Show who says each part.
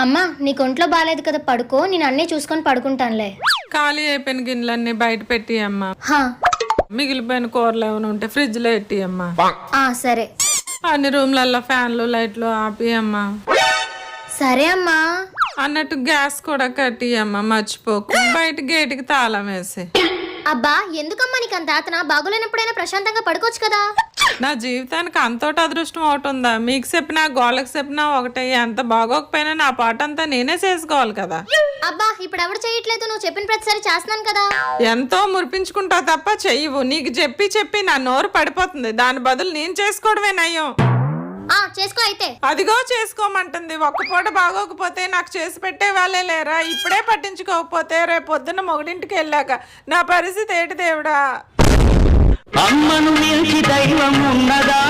Speaker 1: అమ్మా నీకు ఒంట్లో బాగాలేదు కదా, పడుకో, నేను అన్నీ చూసుకొని పడుకుంటానులే.
Speaker 2: ఖాళీ అయిపోయిన గిన్నెలన్నీ బయట పెట్టి అమ్మా.
Speaker 1: హా,
Speaker 2: మిగిలిపోయిన కూరలు ఏమైనా ఉంటే ఫ్రిడ్జ్ లో ఎట్టి అమ్మా.
Speaker 1: సరే.
Speaker 2: అన్ని రూమ్లలో ఫ్యాన్లు లైట్లు ఆపి అమ్మా.
Speaker 1: సరే అమ్మా.
Speaker 2: అన్నట్టు గ్యాస్ కూడా కట్టి అమ్మా, మర్చిపోకు. బయట గేటుకి తాళం వేసి.
Speaker 1: అబ్బా ఎందుకమ్మా నీకు అంత ఆతన? బాగోలేనప్పుడైనా ప్రశాంతంగా పడుకోవచ్చు కదా.
Speaker 2: నా జీవితానికి అంతోటి అదృష్టం ఒకటి ఉందా? మీకు చెప్పినా గోళ్ళకి చెప్పినా ఒకటే. ఎంత బాగోకపోయినా నా పాట అంతా నేనే చేసుకోవాలి కదా.
Speaker 1: అబ్బా ఇప్పుడు ఎవరు చేయట్లేదు, నువ్వు చెప్పిన ప్రతిసారి చేస్తున్నాను కదా.
Speaker 2: ఎంతో మురిపించుకుంటా తప్ప చెయ్యవు. నీకు చెప్పి చెప్పి నా నోరు పడిపోతుంది. దాని బదులు నేను చేసుకోవడమే నయ్యం.
Speaker 1: చేసుకో అయితే.
Speaker 2: అదిగో చేసుకోమంటుంది. ఒక్క పూట బాగోకపోతే నాకు చేసి పెట్టే వాళ్ళే లేరా? ఇప్పుడే పట్టించుకోకపోతే రేపు పొద్దున్న మొగుడింటికి వెళ్ళాక నా పరిస్థితి ఏంటి దేవుడా?
Speaker 3: అమ్మను మించి దైవం ఉన్నదా?